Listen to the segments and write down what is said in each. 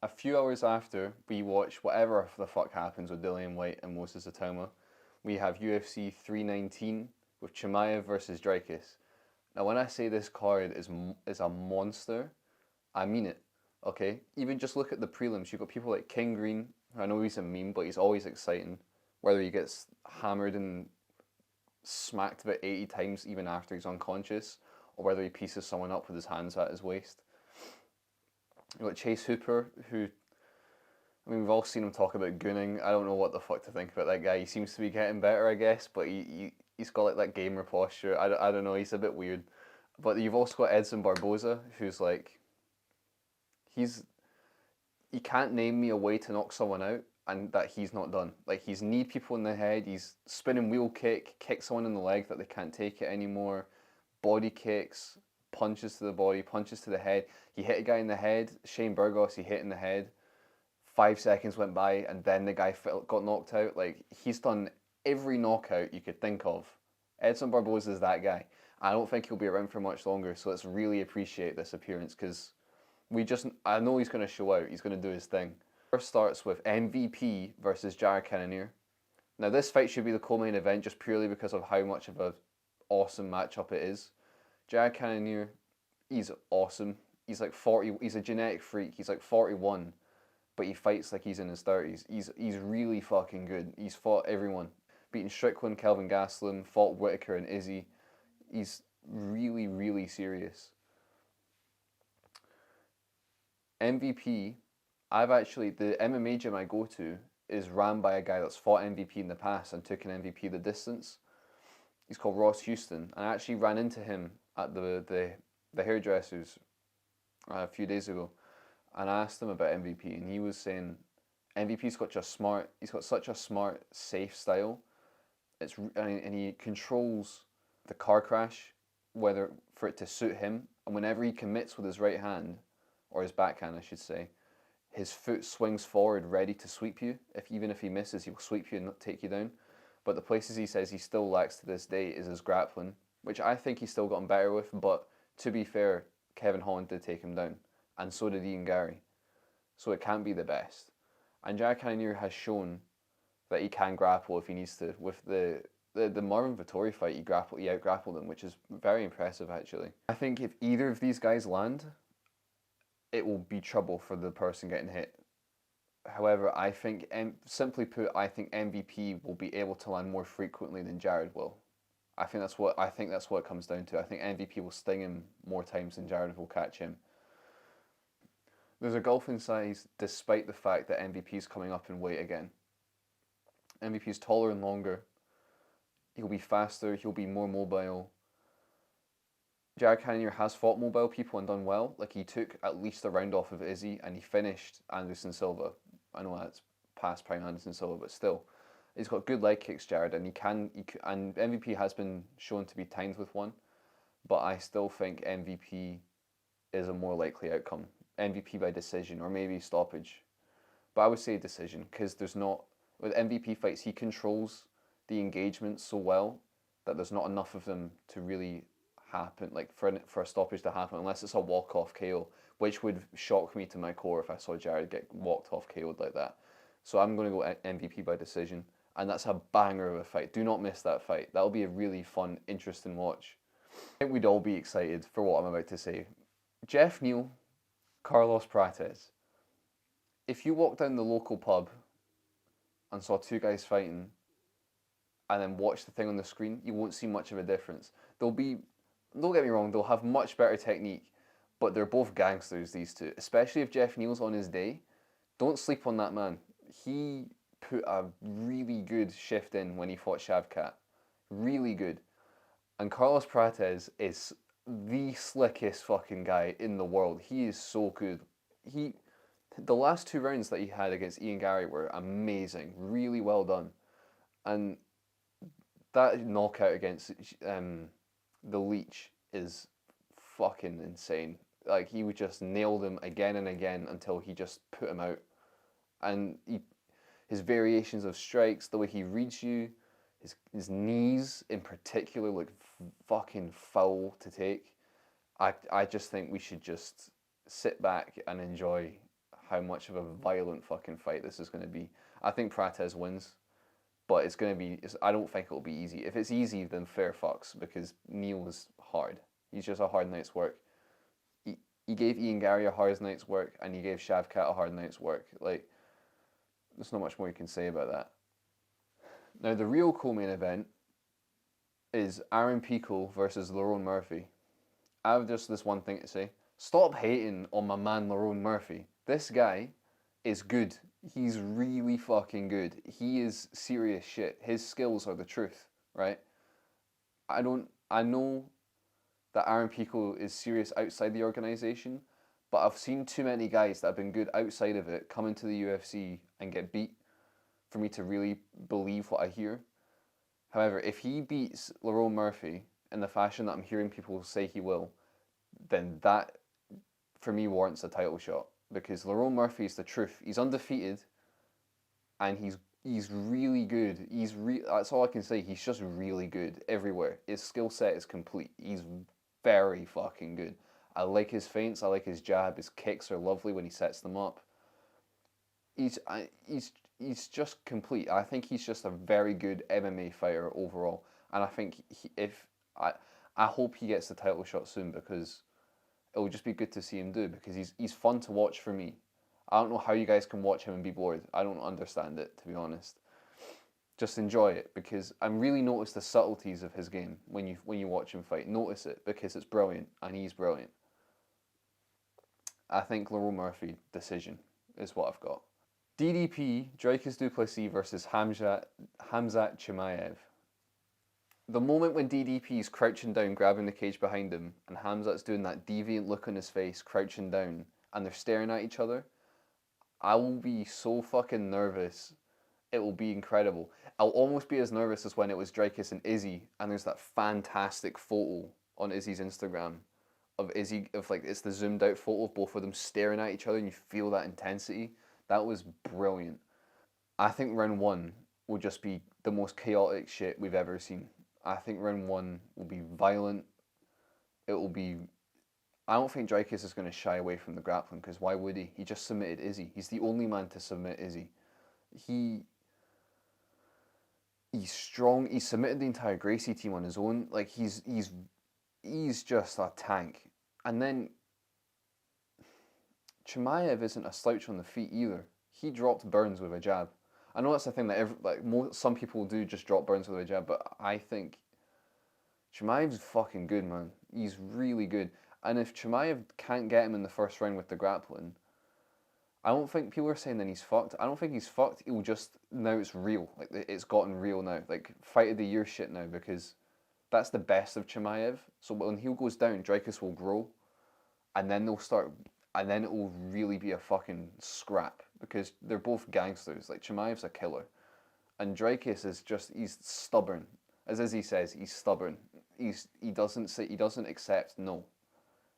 A few hours after we watch whatever the fuck happens with Dillian White and Moses Atoma, we have UFC 319 with Chimaev versus Dricus. Now, when I say this card is a monster, I mean it. Okay, even just look at the prelims. You've got people like King Green. I know he's a meme, but he's always exciting. Whether he gets hammered and smacked about 80 times even after he's unconscious, or whether he pieces someone up with his hands at his waist. You've got Chase Hooper, who, I mean, we've all seen him talk about gooning. I don't know what the fuck to think about that guy. He seems to be getting better, I guess, but he's got like that gamer posture. I don't know, he's a bit weird. But you've also got Edson Barboza, who's like, he can't name me a way to knock someone out and that he's not done. Like, he's kneed people in the head, he's spinning wheel kick someone in the leg that they can't take it anymore, body kicks, punches to the body, punches to the head. He hit a guy in the head, Shane Burgos, he hit in the head. 5 seconds went by and then the guy got knocked out. Like, he's done every knockout you could think of. Edson Barboza is that guy. I don't think he'll be around for much longer, so let's really appreciate this appearance because I know he's going to show out. He's going to do his thing. First starts with MVP versus Jared Cannonier. Now, this fight should be the co-main event just purely because of how much of a awesome matchup it is. Jared Cannonier, he's awesome. He's like 40. He's a genetic freak. He's like 41, but he fights like he's in his 30s. He's really fucking good. He's fought everyone, beaten Strickland, Kelvin Gastelum, fought Whitaker and Izzy. He's really, really serious. MVP, the MMA gym I go to is ran by a guy that's fought MVP in the past and took an MVP the distance. He's called Ross Houston, and I actually ran into him at the hairdressers a few days ago, and I asked him about MVP, and he was saying MVP's got such a smart, safe style. And he controls the car crash, whether for it to suit him, and whenever he commits with his right hand, or his backhand I should say, his foot swings forward ready to sweep you. Even if he misses, he'll sweep you and not take you down. But the places he says he still lacks to this day is his grappling, which I think he's still gotten better with, but to be fair, Kevin Holland did take him down, and so did Ian Gary. So it can't be the best. And Jared Cannonier has shown that he can grapple if he needs to. With the Marvin Vettori fight, he out-grappled him, which is very impressive actually. I think if either of these guys land, it will be trouble for the person getting hit. However, I think, simply put, I think MVP will be able to land more frequently than Jared will. I think that's what it comes down to. I think MVP will sting him more times than Jared will catch him. There's a gulf in size, despite the fact that MVP is coming up in weight again. MVP is taller and longer. He'll be faster. He'll be more mobile. Jared Cannonier has fought mobile people and done well. Like, he took at least a round off of Izzy and he finished Anderson Silva. I know that's past prime Anderson Silva, but still, he's got good leg kicks, Jared, and and MVP has been shown to be timed with one, but I still think MVP is a more likely outcome. MVP by decision or maybe stoppage, but I would say decision because with MVP fights he controls the engagement so well that there's not enough of them to really happen, like for a stoppage to happen, unless it's a walk-off KO, which would shock me to my core if I saw Jared get walked off KO'd like that. So I'm going to go MVP by decision, and that's a banger of a fight. Do not miss that fight. That'll be a really fun, interesting watch. I think we'd all be excited for what I'm about to say. Jeff Neal, Carlos Prates. If you walk down the local pub and saw two guys fighting and then watch the thing on the screen, you won't see much of a difference. Don't get me wrong, they'll have much better technique, but they're both gangsters, these two. Especially if Jeff Neal's on his day. Don't sleep on that man. He put a really good shift in when he fought Shavkat. Really good. And Carlos Prates is the slickest fucking guy in the world. He is so good. The last 2 rounds that he had against Ian Gary were amazing. Really well done. And that knockout against the Leech is fucking insane. Like, he would just nail him again and again until he just put him out. And his variations of strikes, the way he reads you, his knees in particular look fucking foul to take. I just think we should just sit back and enjoy how much of a violent fucking fight this is going to be. I think Prates wins, but it's going to be. I don't think it'll be easy. If it's easy, then fair fucks, because Neil is hard. He's just a hard night's work. He gave Ian Gary a hard night's work, and he gave Shavkat a hard night's work. Like, there's not much more you can say about that. Now, the real co-main event is Aaron Pico versus Lerone Murphy. I have just this one thing to say. Stop hating on my man Lerone Murphy. This guy is good. He's really fucking good. He is serious shit. His skills are the truth, right? I know that Aaron Pico is serious outside the organisation, but I've seen too many guys that have been good outside of it come into the UFC and get beat for me to really believe what I hear. However, if he beats Lerone Murphy in the fashion that I'm hearing people say he will, then that, for me, warrants a title shot. Because Lerone Murphy is the truth. He's undefeated, and he's really good. That's all I can say. He's just really good everywhere. His skill set is complete. He's very fucking good. I like his feints. I like his jab. His kicks are lovely when he sets them up. He's just complete. I think he's just a very good MMA fighter overall, and I think I hope he gets the title shot soon, because it will just be good to see him do, because he's fun to watch for me. I don't know how you guys can watch him and be bored. I don't understand it, to be honest. Just enjoy it, because I really notice the subtleties of his game when you watch him fight. Notice it, because it's brilliant, and he's brilliant. I think Lerone Murphy decision is what I've got. DDP, Dricus du Plessis versus Khamzat Chimaev. The moment when DDP's crouching down, grabbing the cage behind him, and Khamzat's doing that deviant look on his face, crouching down, and they're staring at each other, I will be so fucking nervous. It will be incredible. I'll almost be as nervous as when it was Dricus and Izzy, and there's that fantastic photo on Izzy's Instagram of Izzy, it's the zoomed out photo of both of them staring at each other, and you feel that intensity. That was brilliant. I think round one will just be the most chaotic shit we've ever seen. I think round one will be violent. It will be... I don't think Dricus is going to shy away from the grappling, because why would he? He just submitted Izzy. He's the only man to submit Izzy. He's strong. He submitted the entire Gracie team on his own. Like, he's just a tank. And then Chimaev isn't a slouch on the feet either. He dropped Burns with a jab. I know that's the thing that some people do, just drop Burns with a jab, but I think Chimaev's fucking good, man. He's really good. And if Chimaev can't get him in the first round with the grappling, I don't think people are saying that he's fucked. I don't think he's fucked. He'll just, now it's real. Like, it's gotten real now. Like, fight of the year shit now, because that's the best of Chimaev. So when he goes down, Dricus will grow, and then it will really be a fucking scrap, because they're both gangsters. Like, Chimaev's a killer, and Dricus is just, he's stubborn. As Izzy says, he's stubborn. He doesn't accept no.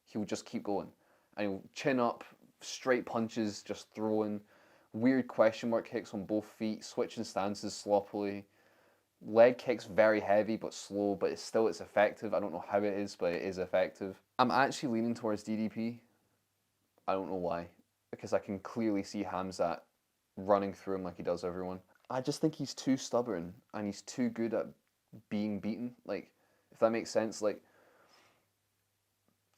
He'll just keep going, and he'll chin up, straight punches, just throwing, weird question mark kicks on both feet, switching stances sloppily, leg kicks very heavy but slow, but it's effective. I don't know how it is, but it is effective. I'm actually leaning towards DDP. I don't know why, because I can clearly see Khamzat running through him like he does everyone. I just think he's too stubborn, and he's too good at being beaten. Like, if that makes sense. Like,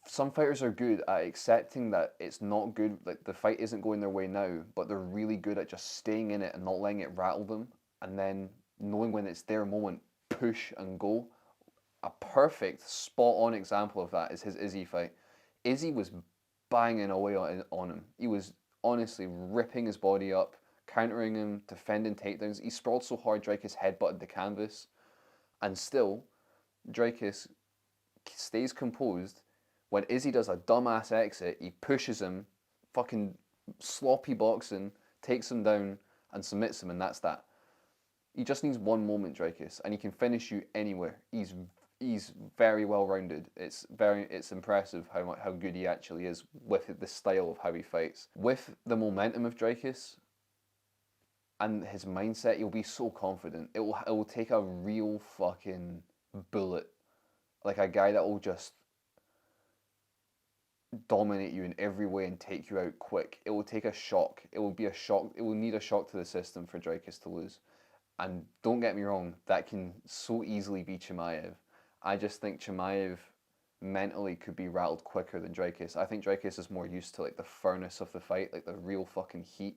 some fighters are good at accepting that it's not good, like the fight isn't going their way now, but they're really good at just staying in it and not letting it rattle them, and then knowing when it's their moment, push and go. A perfect, spot-on example of that is his Izzy fight. Izzy was banging away on him. He was honestly ripping his body up, countering him, defending takedowns. He sprawled so hard Dricus headbutted the canvas, and still, Dricus stays composed. When Izzy does a dumbass exit, he pushes him, fucking sloppy boxing, takes him down and submits him, and that's that. He just needs one moment, Dricus, and he can finish you anywhere. He's very well rounded. It's impressive how good he actually is with the style of how he fights. With the momentum of Dricus and his mindset, he'll be so confident. It will take a real fucking bullet, like a guy that will just dominate you in every way and take you out quick. It will take a shock. It will be a shock. It will need a shock to the system for Dricus to lose. And don't get me wrong, that can so easily be Chimaev. I just think Chimaev mentally could be rattled quicker than Dricus. I think Dricus is more used to like the furnace of the fight, like the real fucking heat.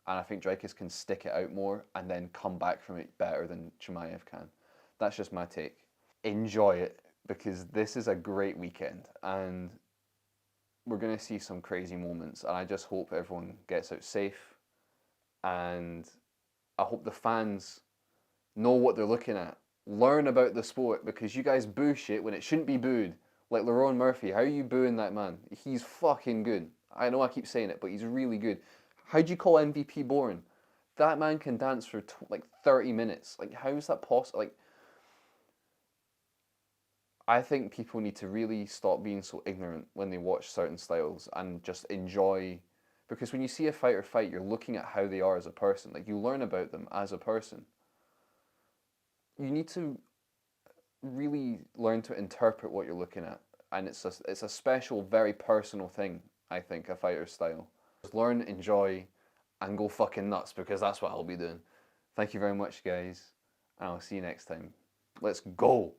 And I think Dricus can stick it out more and then come back from it better than Chimaev can. That's just my take. Enjoy it, because this is a great weekend and we're going to see some crazy moments, and I just hope everyone gets out safe, and I hope the fans know what they're looking at. Learn about the sport, because you guys boo shit when it shouldn't be booed. Like Lerone Murphy, how are you booing that man? He's fucking good. I know I keep saying it, but he's really good. How do you call MVP boring? That man can dance for like 30 minutes. Like, how is that possible? Like, I think people need to really stop being so ignorant when they watch certain styles and just enjoy. Because when you see a fighter fight, you're looking at how they are as a person. Like, you learn about them as a person. You need to really learn to interpret what you're looking at. And it's a special, very personal thing, I think, a fighter's style. Just learn, enjoy, and go fucking nuts, because that's what I'll be doing. Thank you very much, guys, and I'll see you next time. Let's go!